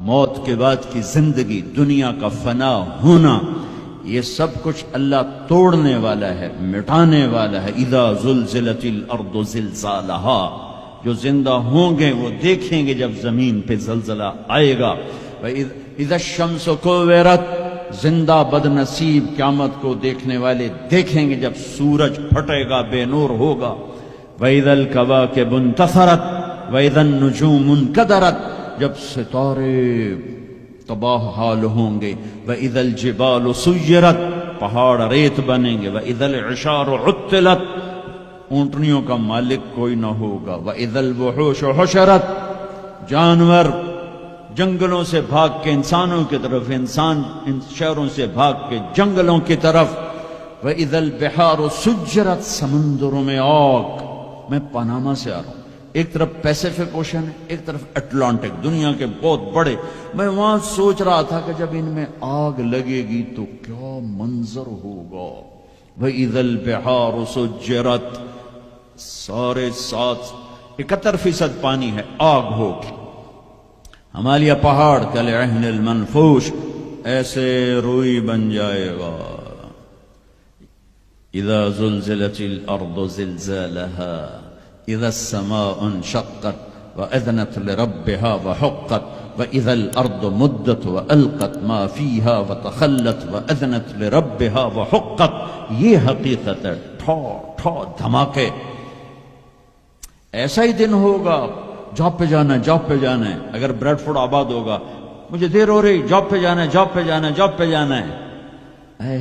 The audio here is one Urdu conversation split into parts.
موت کے بعد کی زندگی، دنیا کا فنا ہونا، یہ سب کچھ اللہ توڑنے والا ہے، مٹانے والا ہے۔ اذا زلزلت الارض زلزالہا، جو زندہ ہوں گے وہ دیکھیں گے جب زمین پہ زلزلہ آئے گا۔ اذا الشمس کورت، زندہ بد نصیب قیامت کو دیکھنے والے دیکھیں گے جب سورج پھٹے گا، بے نور ہوگا۔ وَإِذَا الْكَوَاكِبُ انتَثَرَتْ وَإِذَا النُّجُومُ انْكَدَرَتْ، جب ستارے تباہ حال ہوں گے۔ وَإِذَا الْجِبَالُ سُيِّرَتْ، پہاڑ ریت بنیں گے۔ وَإِذَا الْعِشَارُ عُطِّلَتْ، اونٹنیوں کا مالک کوئی نہ ہوگا۔ وَإِذَا الْوُحُوشُ حُشِرَتْ، جانور جنگلوں سے بھاگ کے انسانوں کی طرف، انسان ان شہروں سے بھاگ کے جنگلوں کی طرف۔ وَإِذَا الْبِحَارُ سُجِّرَتْ، سمندروں میں آگ۔ میں پاناما سے آ رہا ہوں، ایک طرف پیسیفک اوشن ہے، ایک طرف اٹلانٹک، دنیا کے بہت بڑے۔ میں وہاں سوچ رہا تھا کہ جب ان میں آگ لگے گی تو کیا منظر ہوگا۔ وَإِذَا الْبِحَارُ سُجِّرَتْ، سارے 71% پانی ہے، آگ ہوگی۔ ہمالیہ پہاڑ کالعہن المنفوش، ایسے روئی بن جائے گا۔ اذا زلزلت الارض زلزالها اذا السماء انشقت واذنت لربها وحقت واذا الارض مدت والقت ما فيها وتخلت واذنت لربها وحقت۔ یہ حقیقت ہے، ٹھو ٹھو دھماکے۔ ایسا ہی دن ہوگا، جاب پہ جانا ہے، جاب پہ جانا ہے۔ اگر بریڈ فورڈ آباد ہوگا، مجھے دیر ہو رہی، جاب پہ جانا ہے، جاب پہ جانا ہے، جاب پہ جانا ہے۔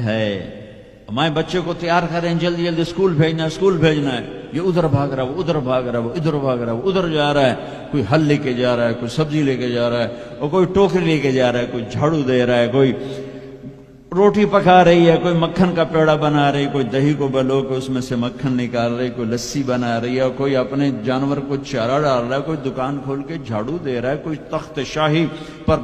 ہے ہمارے بچے کو تیار کریں، جلدی جلدی اسکول بھیجنا ہے، اسکول بھیجنا ہے۔ یہ ادھر بھاگ رہا ہے، وہ ادھر بھاگ رہا ہے، وہ ادھر بھاگ رہا ہے، وہ ادھر جا رہا ہے۔ کوئی پھل لے کے جا رہا ہے، کوئی سبزی لے کے جا رہا ہے، اور کوئی ٹوکری لے کے جا رہا ہے، کوئی جھاڑو دے رہا ہے، کوئی روٹی پکا رہی ہے، کوئی مکھن کا پیڑا بنا رہی، کوئی دہی کو بلو کے اس میں سے مکھن نکال رہی، کوئی لسی بنا رہی ہے، اور کوئی اپنے جانور کو چارہ ڈال رہا ہے، کوئی دکان کھول کے جھاڑو دے رہا ہے، کوئی تخت شاہی پر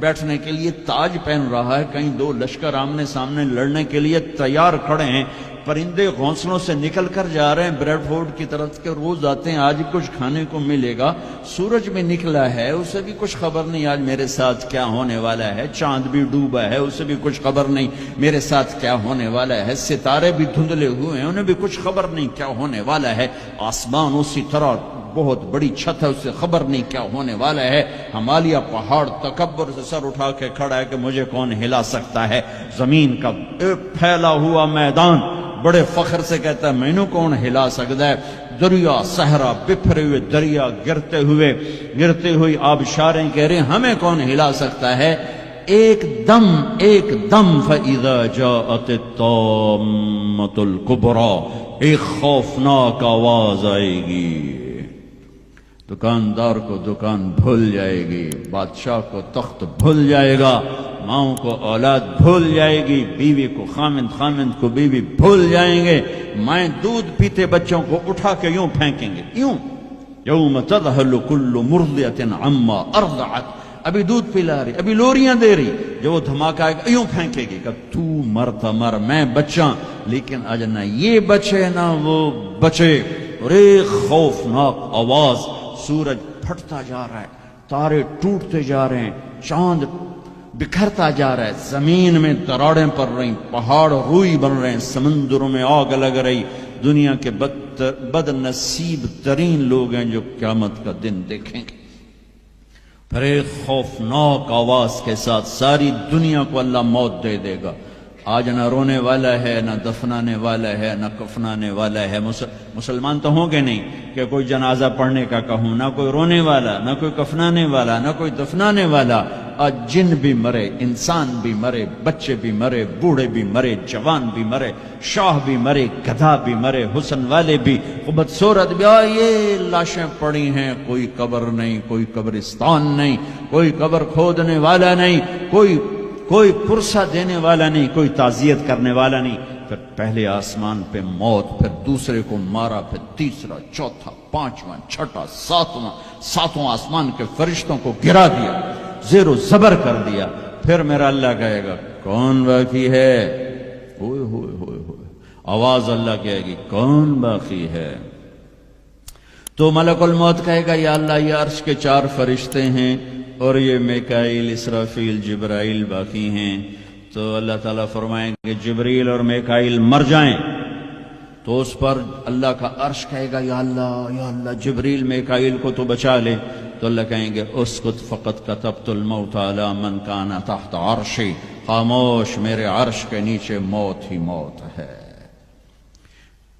بیٹھنے کے لیے تاج پہن رہا ہے، کہیں دو لشکر آمنے سامنے لڑنے کے لیے تیار کھڑے ہیں۔ پرندے گھونسلوں سے نکل کر جا رہے ہیں بریڈ فورڈ کی طرف کے، روز آتے ہیں، آج کچھ کھانے کو ملے گا۔ سورج بھی نکلا ہے، اسے بھی کچھ خبر نہیں آج میرے ساتھ کیا ہونے والا ہے۔ چاند بھی ڈوبا ہے، اسے بھی کچھ خبر نہیں میرے ساتھ کیا ہونے والا ہے۔ ستارے بھی دھندلے ہوئے ہیں، انہیں بھی کچھ خبر نہیں کیا ہونے والا ہے۔ آسمان اسی طرح بہت بڑی چھت ہے، اسے خبر نہیں کیا ہونے والا ہے۔ ہمالیہ پہاڑ تکبر سے سر اٹھا کے کھڑا ہے کہ مجھے کون ہلا سکتا ہے۔ زمین کا پھیلا ہوا میدان بڑے فخر سے کہتا ہے مینوں کون ہلا سکتا ہے۔ دریا صحرا، بکھرے ہوئے دریا، گرتے ہوئی آبشاریں کہہ رہے ہیں ہمیں کون ہلا سکتا ہے۔ ایک دم فَإِذَا جَاءَتِ الطَّامَّةُ الْكُبْرَى، ایک خوفناک آواز آئے گی۔ دکاندار کو دکان بھول جائے گی، بادشاہ کو تخت بھول جائے گا، ماؤں کو اولاد بھول جائے گی، بیوی کو خامند کو بیوی بھول جائیں گے۔ مائیں دودھ پیتے بچوں کو اٹھا کے یوں پھینکیں گے، یوں۔ یوم تذہل کل مرضعۃ عما ارضعت، ابھی دودھ پلا رہی، ابھی لوریاں دے رہی، جو وہ دھماکہ آئے گا یوں پھینکے گی کہ تو مرتا مر، میں بچاں، لیکن آج نہ یہ بچے نہ وہ بچے۔ اور ایک خوفناک آواز، سورج پھٹتا جا رہا ہے، تارے ٹوٹتے جا رہے ہیں، چاند بکھرتا جا رہا ہے، زمین میں دراڑیں پڑ رہی، پہاڑ روئی بن رہے ہیں، سمندروں میں آگ لگ رہی۔ دنیا کے بد نصیب ترین لوگ ہیں جو قیامت کا دن دیکھیں گے۔ پھر ایک خوفناک آواز کے ساتھ ساری دنیا کو اللہ موت دے دے گا۔ آج نہ رونے والا ہے، نہ دفنانے والا ہے، نہ کفنانے والا ہے۔ مسلمان تو ہوں گے نہیں کہ کوئی جنازہ پڑھنے کا کہوں، نہ کوئی رونے والا، نہ کوئی کفنانے والا، نہ کوئی دفنانے والا۔ آج جن بھی مرے، انسان بھی مرے، بچے بھی مرے، بوڑھے بھی مرے، جوان بھی مرے، شاہ بھی مرے، گدھا بھی مرے، حسن والے بھی، بدصورت بھی۔ یہ لاشیں پڑی ہیں، کوئی قبر نہیں، کوئی قبرستان نہیں، کوئی قبر کھودنے والا نہیں، کوئی پرسہ دینے والا نہیں، کوئی تعزیت کرنے والا نہیں۔ پھر پہلے آسمان پہ موت، پھر دوسرے کو مارا، پھر تیسرا، چوتھا، پانچواں، چھٹا، ساتواں آسمان کے فرشتوں کو گرا دیا، زیر و زبر کر دیا۔ پھر میرا اللہ کہے گا کون باقی ہے؟ ہوئے ہوئے ہوئے ہوئے، آواز اللہ کہے گی کون باقی ہے؟ تو ملک الموت کہے گا یا اللہ یہ عرش کے 4 فرشتے ہیں اور یہ میکائیل، اسرافیل، جبرائیل باقی ہیں، تو اللہ تعالیٰ فرمائیں کہ جبریل اور میکائیل مر جائیں تو اس پر اللہ کا عرش کہے گا یا اللہ جبریل میکائیل کو تو بچا لے، تو اللہ کہیں گے اسکت فقط کتبت الموت علی من کان تحت عرشی، خاموش، میرے عرش کے نیچے موت ہی موت ہے۔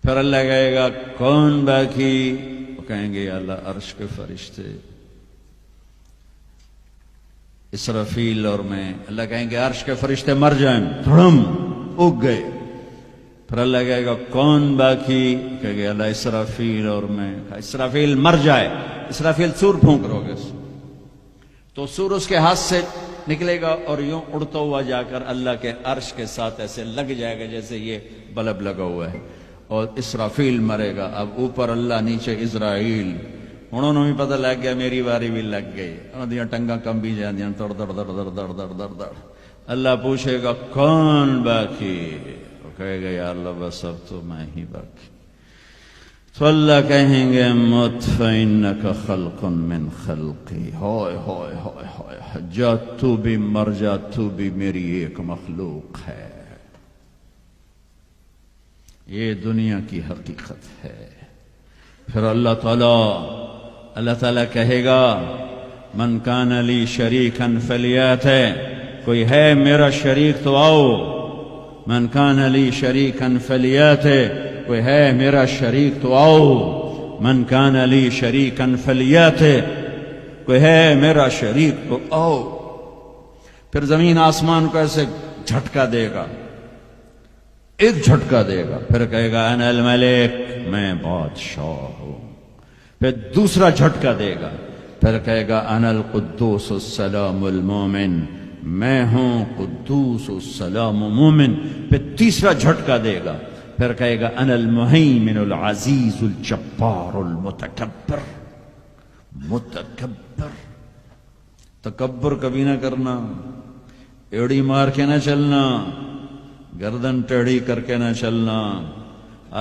پھر اللہ کہے گا کون باقی؟ وہ کہیں گے یا اللہ عرش کے فرشتے، اسرافیل اور میں۔ اللہ کہیں گے عرش کے فرشتے مر جائیں، دھڑم اگ گئے۔ پھر اللہ کہے گا کون باقی؟ کہے گا اللہ اسرافیل اور میں۔ اسرافیل مر جائے، اسرافیل سور پھونک رو گے تو سور اس کے ہاتھ سے نکلے گا اور یوں اڑتا ہوا جا کر اللہ کے عرش کے ساتھ ایسے لگ جائے گا جیسے یہ بلب لگا ہوا ہے، اور اسرافیل مرے گا۔ اب اوپر اللہ، نیچے اسرائیل، انہوں نے بھی پتہ لگ گیا میری باری بھی لگ گئی، اور ٹنگا کم بھی جاندیاں دڑ دڑ دڑ دڑ دڑ دڑ دڑ دڑ۔ اللہ پوچھے گا کون باقی؟ وہ کہے گا یا اللہ بس اب تو میں ہی باقی۔ تو اللہ کہیں گے مت فإنک خلق من خلقی، ہوئے ہوئے ہوئے ہوئے، جا تو بھی مر جا، تو بھی میری ایک مخلوق ہے۔ یہ دنیا کی حقیقت ہے۔ پھر اللہ تعالیٰ کہے گا من کان لی شریکا فلیات، کوئی ہے میرا شریک تو آؤ، من کان لی شریکا فلیات، کوئی ہے میرا شریک تو آؤ، من کان لی شریکا فلیات، کوئی ہے میرا شریک تو آؤ۔ پھر زمین آسمان کو ایسے جھٹکا دے گا، ایک جھٹکا دے گا، پھر کہے گا انا الملک، میں بادشاہ ہوں۔ پھر دوسرا جھٹکا دے گا، پھر کہے گا انا القدوس السلام المومن، میں ہوں قدوس السلام مومن۔ پھر تیسرا جھٹکا دے گا، پھر کہے گا انا المہیمن العزیز الجبار المتکبر۔ متکبر، تکبر کبھی نہ کرنا، ایڑی مار کے نہ چلنا، گردن ٹیڑھی کر کے نہ چلنا۔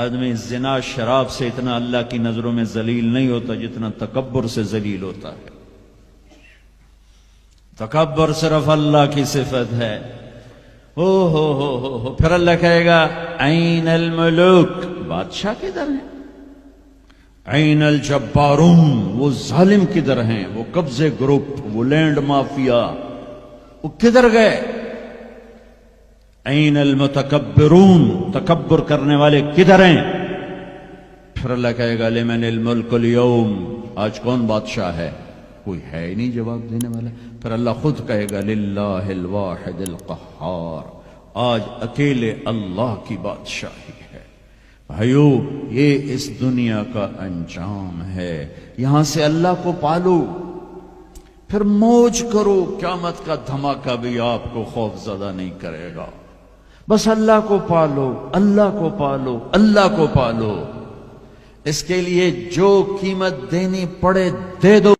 آدمی زنا شراب سے اتنا اللہ کی نظروں میں ذلیل نہیں ہوتا جتنا تکبر سے ذلیل ہوتا ہے۔ تکبر صرف اللہ کی صفت ہے۔ ہو پھر اللہ کہے گا این الملوک، بادشاہ کدھر ہیں؟ این الجبارون، وہ ظالم کدھر ہیں؟ وہ قبضے گروپ، وہ لینڈ مافیا، وہ کدھر گئے؟ این المتکبرون، تکبر کرنے والے کدھر ہیں؟ پھر اللہ کہے گا لمن الملک اليوم، آج کون بادشاہ ہے؟ کوئی ہے ہی نہیں جواب دینے والا۔ پھر اللہ خود کہے گا للہ الواحد القہار، آج اکیلے اللہ کی بادشاہی ہے۔ بھائیو، یہ اس دنیا کا انجام ہے۔ یہاں سے اللہ کو پالو، پھر موج کرو، قیامت کا دھماکہ بھی آپ کو خوف زدہ نہیں کرے گا۔ بس اللہ کو پالو، اللہ کو پالو، اللہ کو پالو۔ اس کے لیے جو قیمت دینی پڑے دے دو۔